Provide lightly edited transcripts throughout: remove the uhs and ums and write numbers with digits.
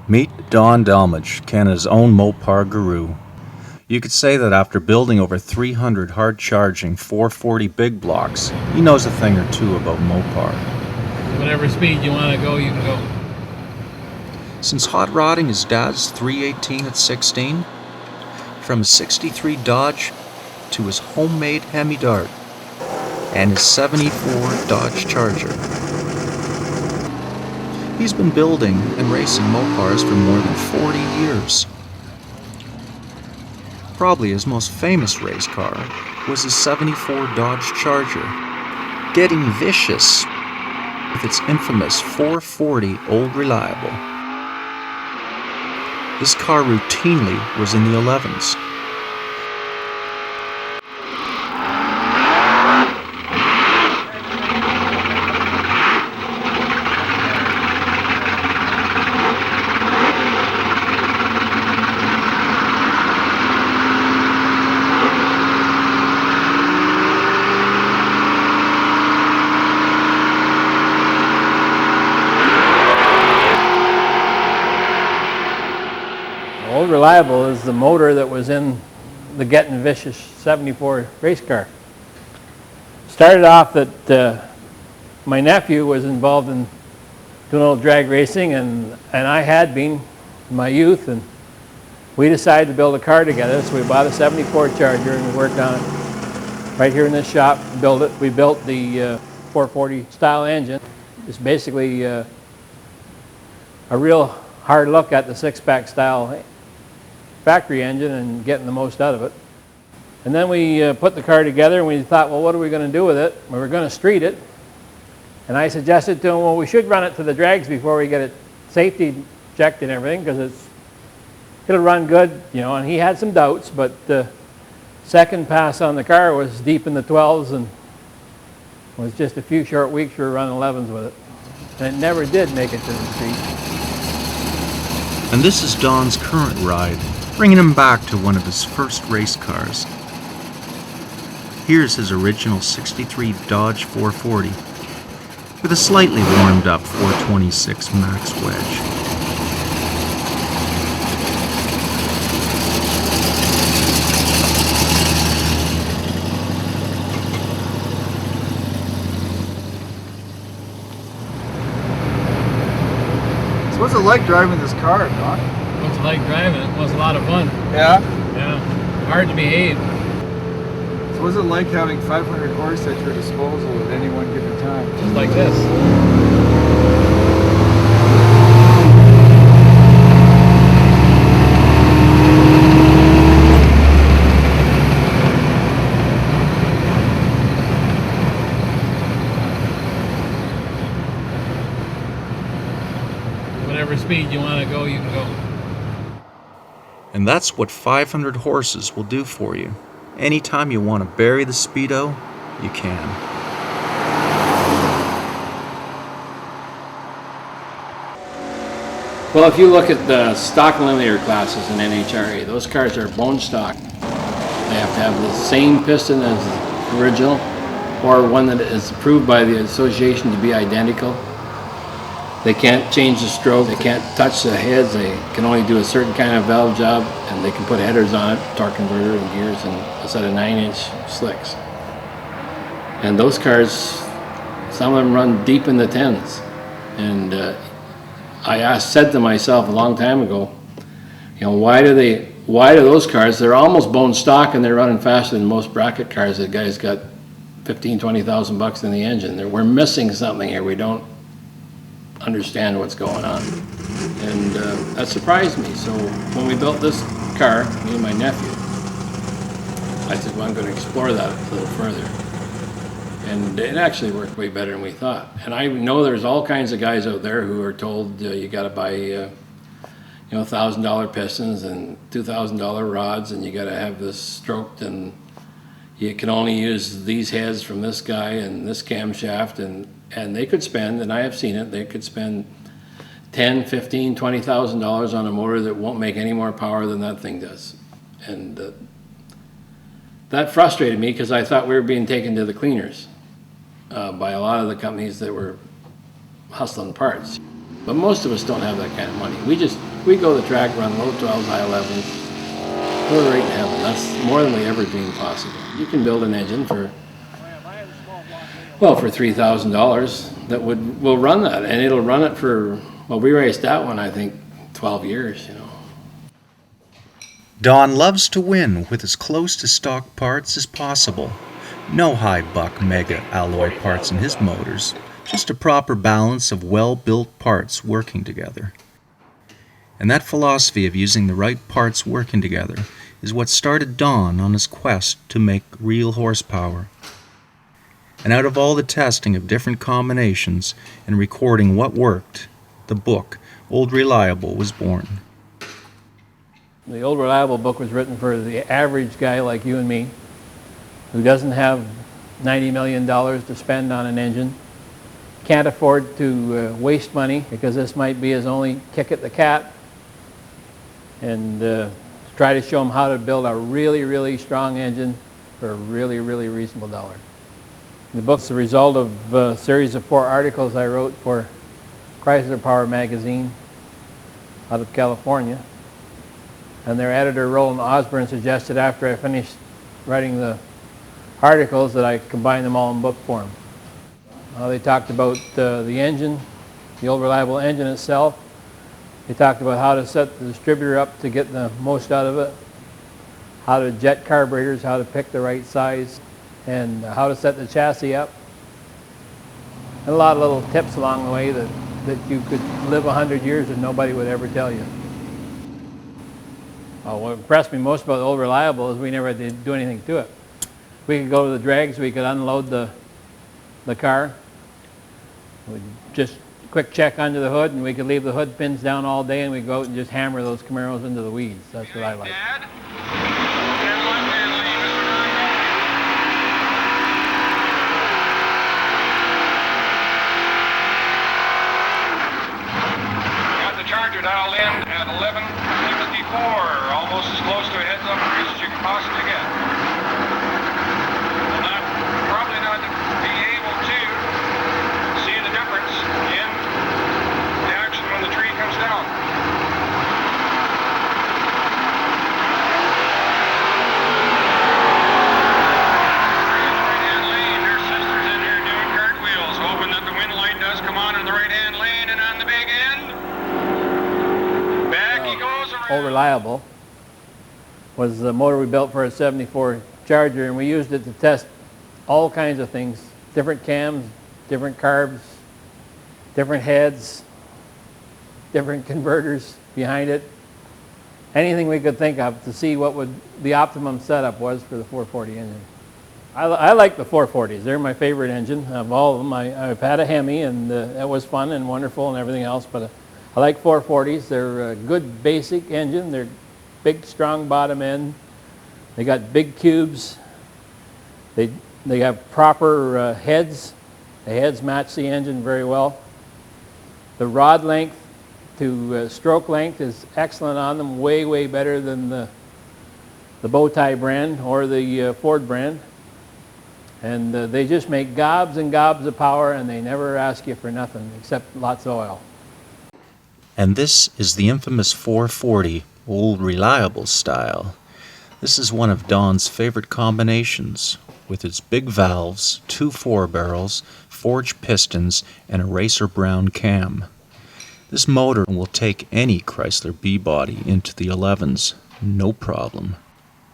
Meet Don Dulmage, Canada's own Mopar guru. You could say that after building over 300 hard-charging 440 big blocks, he knows a thing or two about Mopar. Whatever speed you want to go, you can go. Since hot rodding his dad's 318 at 16, from his 63 Dodge to his homemade Hemi Dart and his 74 Dodge Charger, he's been building and racing Mopars for more than 40 years. Probably his most famous race car was his 74 Dodge Charger, getting vicious with its infamous 440 Old Reliable. This car routinely was in the 11s. Old Reliable is the motor that was in the Getting Vicious 74 race car. Started off that my nephew was involved in doing old drag racing, and I had been in my youth, and we decided to build a car together. So we bought a 74 Charger and we worked on it right here in this shop. We built the 440 style engine. It's basically a real hard look at the six-pack style factory engine and getting the most out of it. And then we put the car together and we thought, well, what are we going to do with it? We were going to street it. And I suggested to him, well, we should run it to the drags before we get it safety checked and everything, because it'll run good, you know. And he had some doubts, but the second pass on the car was deep in the 12s, and it was just a few short weeks we were running 11s with it. And it never did make it to the street. And this is Don's current ride, bringing him back to one of his first race cars. Here's his original 63 Dodge 440 with a slightly warmed up 426 Max Wedge. So what's it like driving this car, Don? What's it like driving it? It was a lot of fun. Yeah? Yeah. Hard to behave. So what's it like having 500 horse at your disposal at any one given time? Just like this. Whatever speed you want to go, you can go. And that's what 500 horses will do for you. Anytime you want to bury the Speedo, you can. Well, if you look at the stock eliminator classes in NHRA, those cars are bone stock. They have to have the same piston as the original, or one that is approved by the association to be identical. They can't change the stroke, they can't touch the heads, they can only do a certain kind of valve job, and they can put headers on it, torque converter and gears, and a set of 9-inch slicks. And those cars, some of them run deep in the 10s. And I said to myself a long time ago, you know, why do those cars, they're almost bone stock and they're running faster than most bracket cars. The guy's got 15, 20,000 bucks in the engine. We're missing something here. We don't understand what's going on. And that surprised me. So when we built this car, me and my nephew, I said, well, I'm going to explore that a little further. And it actually worked way better than we thought. And I know there's all kinds of guys out there who are told you got to buy you know, $1,000 pistons and $2,000 rods, and you got to have this stroked, and you can only use these heads from this guy and this camshaft, and they could spend, and I have seen it, they could spend $10,000, $15,000, $20,000 on a motor that won't make any more power than that thing does. And that frustrated me, because I thought we were being taken to the cleaners by a lot of the companies that were hustling parts. But most of us don't have that kind of money. We go to the track, run low 12s, high 11s, go right in heaven. That's more than we ever dreamed possible. You can build an engine for, well, for $3,000 that will run that, and it'll run it for, well, we raced that one, I think, 12 years, you know. Don loves to win with as close to stock parts as possible. No high-buck mega alloy parts in his motors, just a proper balance of well-built parts working together. And that philosophy of using the right parts working together is what started Don on his quest to make real horsepower. And out of all the testing of different combinations and recording what worked, the book, Old Reliable, was born. The Old Reliable book was written for the average guy like you and me who doesn't have $90 million to spend on an engine, can't afford to waste money because this might be his only kick at the cat, and try to show him how to build a really, really strong engine for a really, really reasonable dollar. The book's the result of a series of 4 articles I wrote for Chrysler Power magazine out of California. And their editor, Roland Osborne, suggested after I finished writing the articles that I combine them all in book form. They talked about the engine, the Old Reliable engine itself. They talked about how to set the distributor up to get the most out of it, how to jet carburetors, how to pick the right size, and how to set the chassis up. And a lot of little tips along the way that you could live 100 years and nobody would ever tell you. What impressed me most about the Old Reliable is we never had to do anything to it. We could go to the drags, we could unload the car, we'd just quick check under the hood, and we could leave the hood pins down all day and we'd go out and just hammer those Camaros into the weeds. That's what I like. Got the charger dialed in at 11:54, almost as close to a heads-up race as you can possibly get. Probably not be able to see the difference in the action when the tree comes down. Right-hand lane, their sisters in there doing cartwheels, hoping that the wind light does come on in the right-hand lane and on the big end. Back he goes around. Old Reliable was the motor we built for a 74 Charger, and we used it to test all kinds of things, different cams, different carbs, different heads, different converters behind it, anything we could think of to see what would the optimum setup was for the 440 engine. I like the 440s. They're my favorite engine of all of them. I've had a Hemi, and that was fun and wonderful and everything else, but I like 440s. They're a good basic engine. They're big, strong bottom end. They got big cubes. They have proper heads. The heads match the engine very well. The rod length to stroke length is excellent on them, way, way better than the bow tie brand or the Ford brand. And they just make gobs and gobs of power, and they never ask you for nothing except lots of oil. And this is the infamous 440 Old Reliable style. This is one of Don's favorite combinations, with its big valves, 2 4-barrels, forged pistons, and a racer brown cam. This motor will take any Chrysler B-body into the 11s, no problem.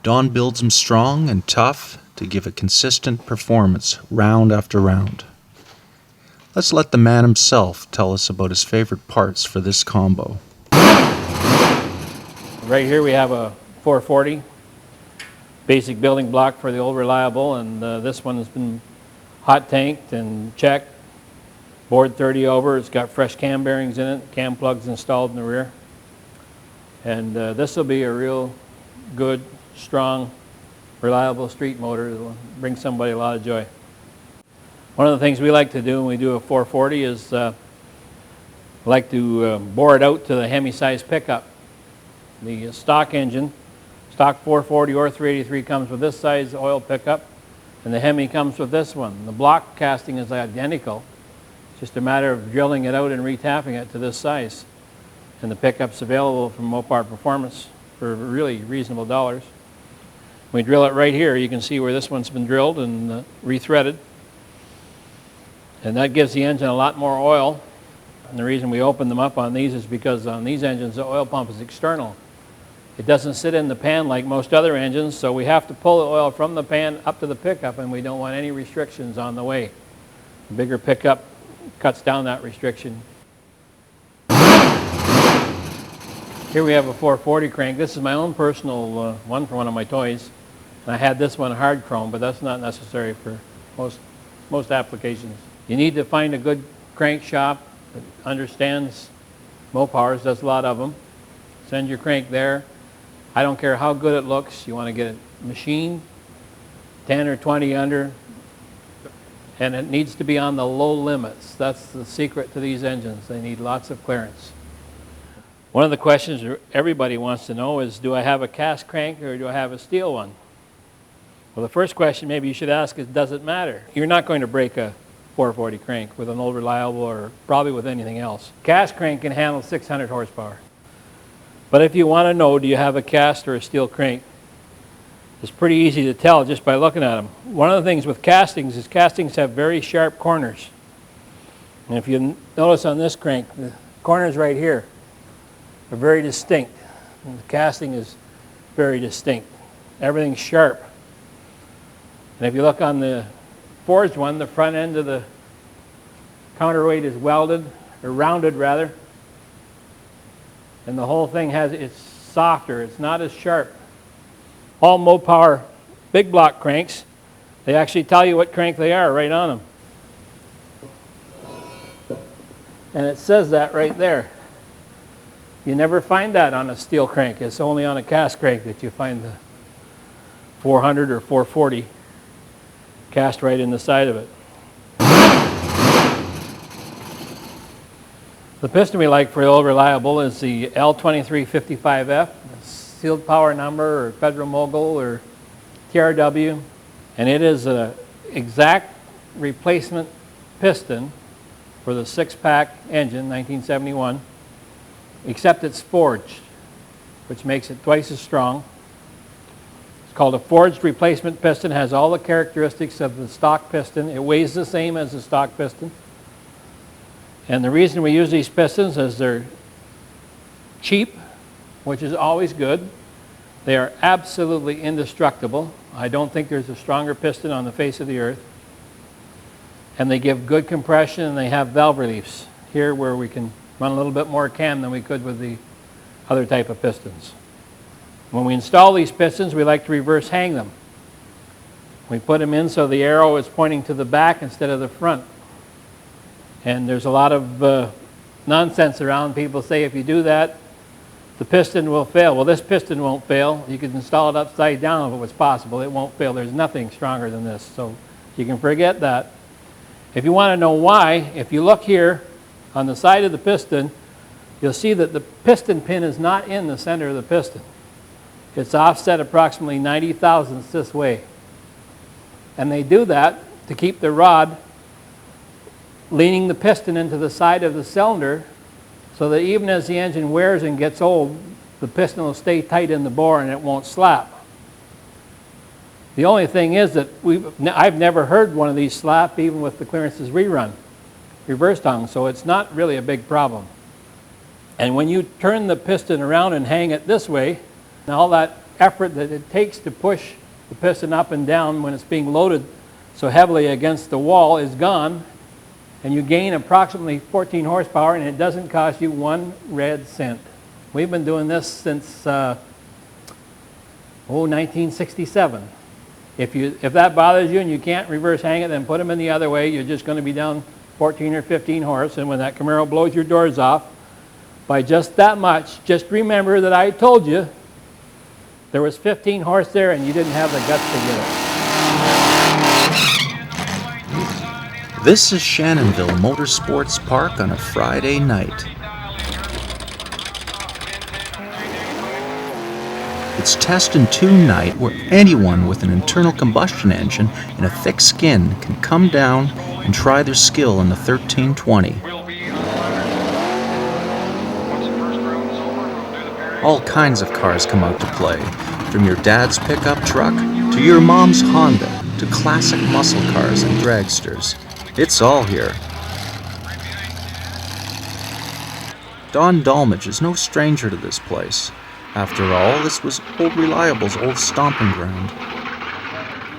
Don builds them strong and tough to give a consistent performance round after round. Let's let the man himself tell us about his favorite parts for this combo. Right here we have a 440 basic building block for the Old Reliable, and this one has been hot tanked and checked, bored 30 over. It's got fresh cam bearings in it, cam plugs installed in the rear. And this will be a real good, strong, reliable street motor that will bring somebody a lot of joy. One of the things we like to do when we do a 440 is we like to bore it out to the Hemi-size pickup. The stock engine, stock 440 or 383, comes with this size oil pickup, and the Hemi comes with this one. The block casting is identical, Just a matter of drilling it out and retapping it to this size. And the pickup's available from Mopar Performance for really reasonable dollars. We drill it right here. You can see where this one's been drilled and rethreaded. And that gives the engine a lot more oil. And the reason we open them up on these is because on these engines the oil pump is external. It doesn't sit in the pan like most other engines, so we have to pull the oil from the pan up to the pickup, and we don't want any restrictions on the way. The bigger pickup cuts down that restriction. Here we have a 440 crank. This is my own personal one for one of my toys. And I had this one hard chrome, but that's not necessary for most applications. You need to find a good crank shop that understands Mopars, does a lot of them. Send your crank there. I don't care how good it looks. You want to get it machined, 10 or 20 under, and it needs to be on the low limits. That's the secret to these engines. They need lots of clearance. One of the questions everybody wants to know is, do I have a cast crank or do I have a steel one? Well, the first question maybe you should ask is, does it matter? You're not going to break a 440 crank with an old reliable or probably with anything else. Cast crank can handle 600 horsepower. But if you want to know, do you have a cast or a steel crank? It's pretty easy to tell just by looking at them. One of the things with castings is castings have very sharp corners. And if you notice on this crank, the corners right here are very distinct. And the casting is very distinct. Everything's sharp. And if you look on the forged one, the front end of the counterweight is welded, or rounded rather. And the whole thing it's softer, it's not as sharp. All Mopar big block cranks, they actually tell you what crank they are right on them. And it says that right there. You never find that on a steel crank. It's only on a cast crank that you find the 400 or 440 cast right in the side of it. The piston we like for old reliable is the L2355F, sealed power number or Federal Mogul or TRW, and it is an exact replacement piston for the six-pack engine, 1971, except it's forged, which makes it twice as strong. It's called a forged replacement piston, has all the characteristics of the stock piston. It weighs the same as the stock piston. And the reason we use these pistons is they're cheap, which is always good. They are absolutely indestructible. I don't think there's a stronger piston on the face of the earth. And they give good compression, and they have valve reliefs here where we can run a little bit more cam than we could with the other type of pistons. When we install these pistons, we like to reverse hang them. We put them in so the arrow is pointing to the back instead of the front. And there's a lot of nonsense around. People say if you do that, the piston will fail. Well, this piston won't fail. You could install it upside down if it was possible. It won't fail. There's nothing stronger than this. So you can forget that. If you want to know why, if you look here on the side of the piston, you'll see that the piston pin is not in the center of the piston. It's offset approximately 90 thousandths this way. And they do that to keep the rod leaning the piston into the side of the cylinder so that even as the engine wears and gets old, the piston will stay tight in the bore and it won't slap. The only thing is that I've never heard one of these slap even with the clearances reversed hung, so it's not really a big problem. And when you turn the piston around and hang it this way, and all that effort that it takes to push the piston up and down when it's being loaded so heavily against the wall is gone, and you gain approximately 14 horsepower, and it doesn't cost you 1 red cent. We've been doing this since 1967. If that bothers you and you can't reverse hang it, then put them in the other way. You're just going to be down 14 or 15 horse, and when that Camaro blows your doors off by just that much, just remember that I told you there was 15 horse there and you didn't have the guts to get it. This is Shannonville Motorsports Park on a Friday night. It's Test and Tune night where anyone with an internal combustion engine and a thick skin can come down and try their skill in the 1320. We'll be on the ladder. Once the first round is over, we'll do the pairing. All kinds of cars come out to play, from your dad's pickup truck to your mom's Honda to classic muscle cars and dragsters. It's all here. Don Dulmage is no stranger to this place. After all, this was Old Reliable's old stomping ground.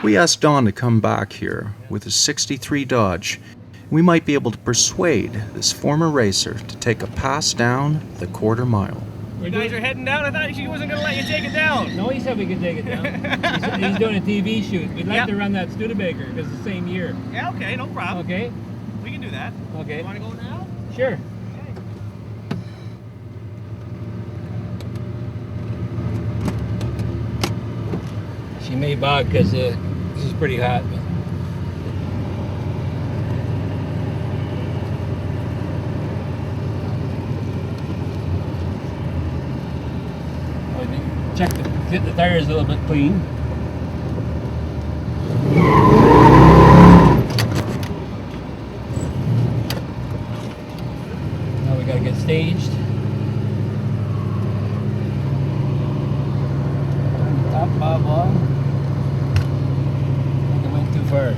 We asked Don to come back here with his '63 Dodge. We might be able to persuade this former racer to take a pass down the quarter mile. You guys are heading down? I thought she wasn't going to let you take it down. No, he said we could take it down. he's doing a TV shoot. We'd like to run that Studebaker because it's the same year. Yeah, okay, no problem. Okay? We can do that. Okay. You want to go now? Sure. She may bog because this is pretty hot. Check get the tires a little bit clean. Now we gotta get staged. Top bob on. I think I went too far.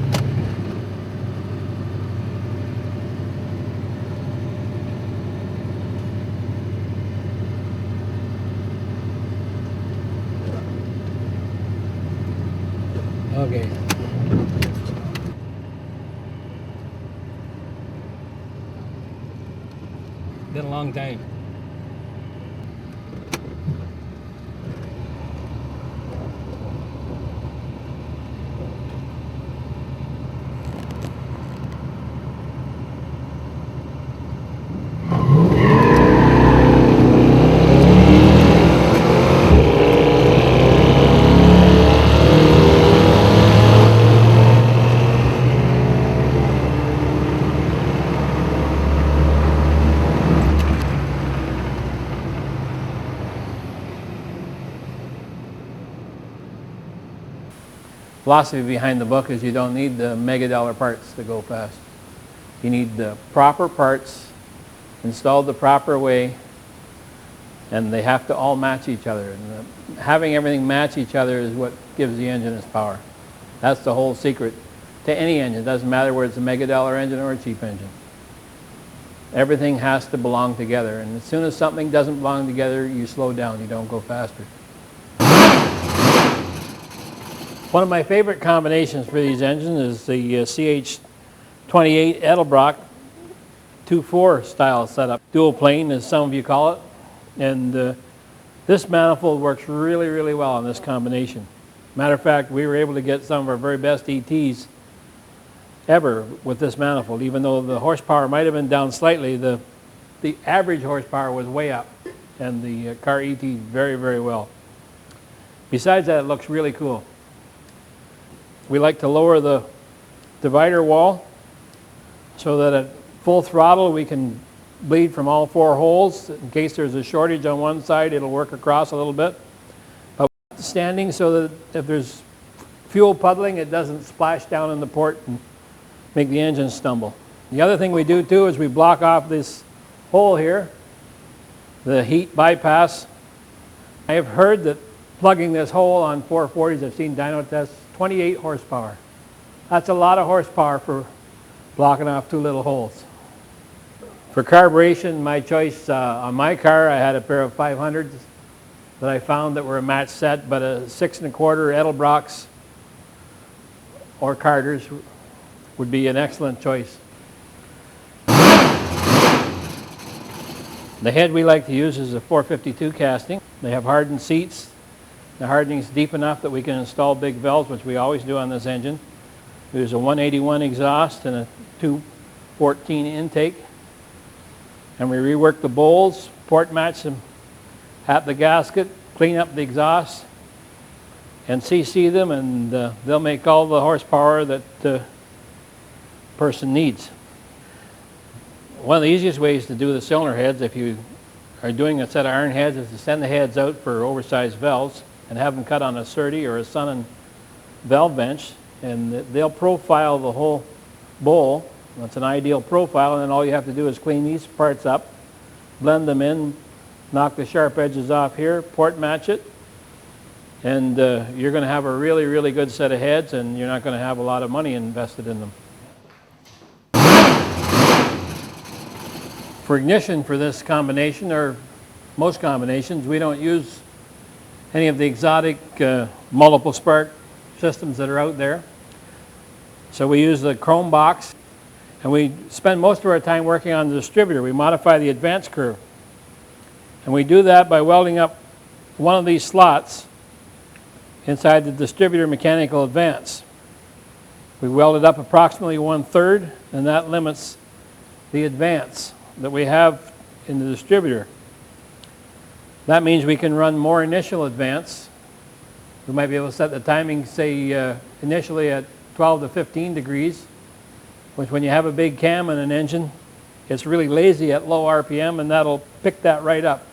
Okay. Been a long time. Philosophy behind the book is you don't need the mega dollar parts to go fast. You need the proper parts installed the proper way, and they have to all match each other. And having everything match each other is what gives the engine its power. That's the whole secret to any engine. It doesn't matter whether it's a mega dollar engine or a cheap engine. Everything has to belong together, and as soon as something doesn't belong together, you slow down, you don't go faster. One of my favorite combinations for these engines is the CH-28 Edelbrock 2.4 style setup. Dual plane, as some of you call it. And this manifold works really, really well on this combination. Matter of fact, we were able to get some of our very best ETs ever with this manifold. Even though the horsepower might have been down slightly, the average horsepower was way up. And the car ET very, very well. Besides that, it looks really cool. We like to lower the divider wall so that at full throttle we can bleed from all four holes. In case there's a shortage on one side, it'll work across a little bit. But standing so that if there's fuel puddling, it doesn't splash down in the port and make the engine stumble. The other thing we do too is we block off this hole here, the heat bypass. I have heard that plugging this hole on 440s, I've seen dyno tests, 28 horsepower. That's a lot of horsepower for blocking off two little holes. For carburation, my choice on my car, I had a pair of 500s that I found that were a match set, but a 6 1/4 Edelbrocks or Carters would be an excellent choice. The head we like to use is a 452 casting. They have hardened seats. The hardening is deep enough that we can install big valves, which we always do on this engine. There's a 181 exhaust and a 214 intake. And we rework the bowls, port match them at the gasket, clean up the exhaust, and CC them, and they'll make all the horsepower that the person needs. One of the easiest ways to do the cylinder heads, if you are doing a set of iron heads, is to send the heads out for oversized valves and have them cut on a Surtee or a Sun valve bench, and they'll profile the whole bowl That's an ideal profile, and then all you have to do is clean these parts up, blend them in, knock the sharp edges off here, port match it, and you're going to have a really, really good set of heads, and you're not going to have a lot of money invested in them. For ignition for this combination, or most combinations, we don't use any of the exotic multiple spark systems that are out there. So we use the chrome box, and we spend most of our time working on the distributor. We modify the advance curve. And we do that by welding up one of these slots inside the distributor mechanical advance. We weld it up approximately 1/3, and that limits the advance that we have in the distributor. That means we can run more initial advance. We might be able to set the timing, say, initially at 12 to 15 degrees, which when you have a big cam in an engine, it's really lazy at low RPM, and that'll pick that right up,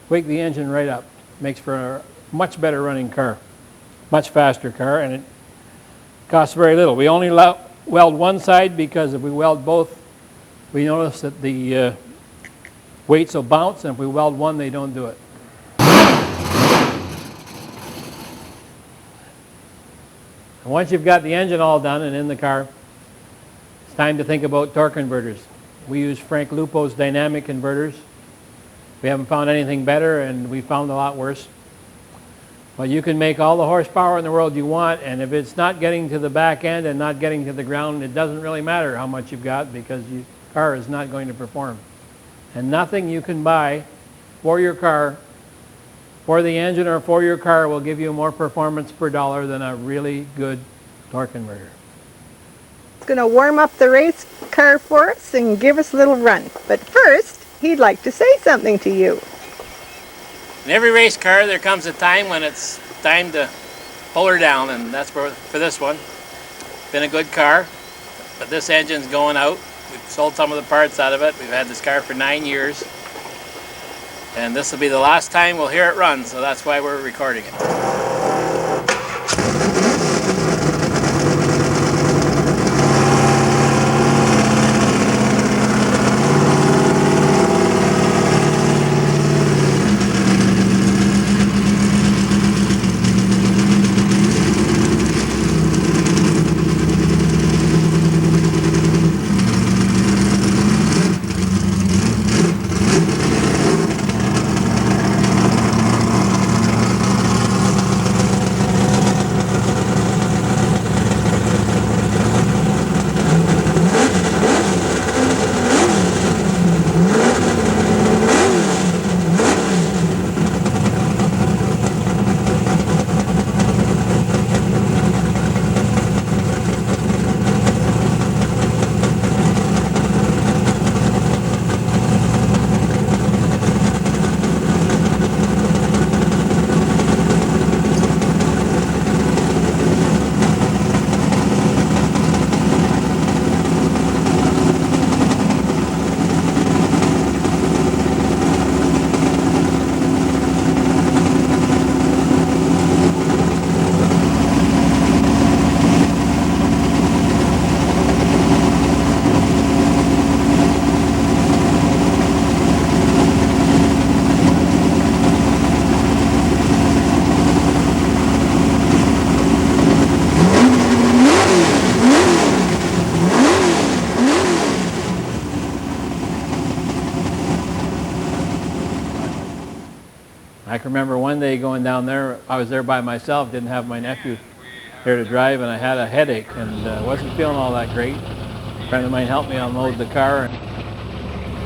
wake the engine right up. Makes for a much better running car, much faster car, and it costs very little. We only weld one side because if we weld both, we notice that the weights will bounce, and if we weld one, they don't do it. And once you've got the engine all done and in the car, it's time to think about torque converters. We use Frank Lupo's dynamic converters. We haven't found anything better, and we found a lot worse. But you can make all the horsepower in the world you want, and if it's not getting to the back end and not getting to the ground, it doesn't really matter how much you've got, because your car is not going to perform. And nothing you can buy for your car, for the engine or for your car, will give you more performance per dollar than a really good torque converter. He's going to warm up the race car for us and give us a little run. But first, he'd like to say something to you. In every race car, there comes a time when it's time to pull her down, and that's for this one. Been a good car, but this engine's going out. We've sold some of the parts out of it. We've had this car for 9 years, and this will be the last time we'll hear it run, so that's why we're recording it. I can remember one day going down there, I was there by myself, didn't have my nephew there to drive, and I had a headache and wasn't feeling all that great. A friend of mine helped me unload the car.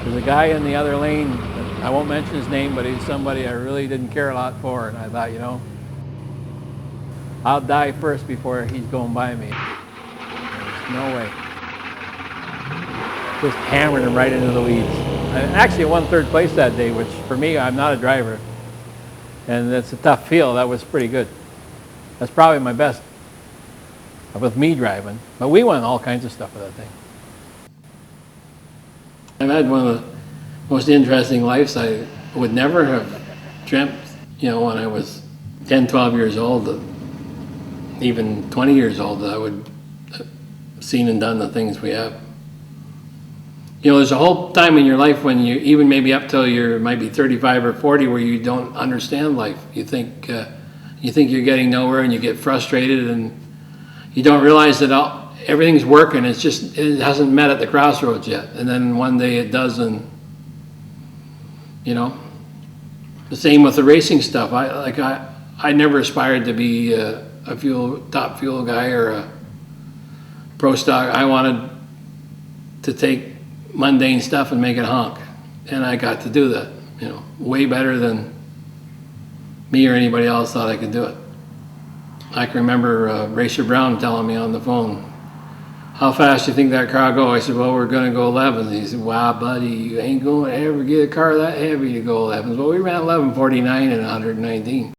There's a guy in the other lane, I won't mention his name, but he's somebody I really didn't care a lot for, and I thought, you know, I'll die first before he's going by me. There's no way. Just hammered him right into the weeds. I actually won third place that day, which for me, I'm not a driver. And it's a tough field. That was pretty good. That's probably my best with me driving. But we won all kinds of stuff with that thing. I've had one of the most interesting lives. I would never have dreamt, you know, when I was 10, 12 years old, even 20 years old, that I would have seen and done the things we have. You know, there's a whole time in your life when you, even maybe up till you're might be 35 or 40, where you don't understand life. You think you're getting nowhere, and you get frustrated, and you don't realize that everything's working. It's just, it hasn't met at the crossroads yet. And then one day it does, and you know, the same with the racing stuff. I never aspired to be a top fuel guy or a pro stock. I wanted to take mundane stuff and make it honk, and I got to do that, you know, way better than me or anybody else thought I could do it. I can remember Racer Brown telling me on the phone, "How fast do you think that car will go?" I said, "Well, we're going to go 11." He said, "Wow, buddy, you ain't going to ever get a car that heavy to go 11." Well, we ran 11:49 and 119.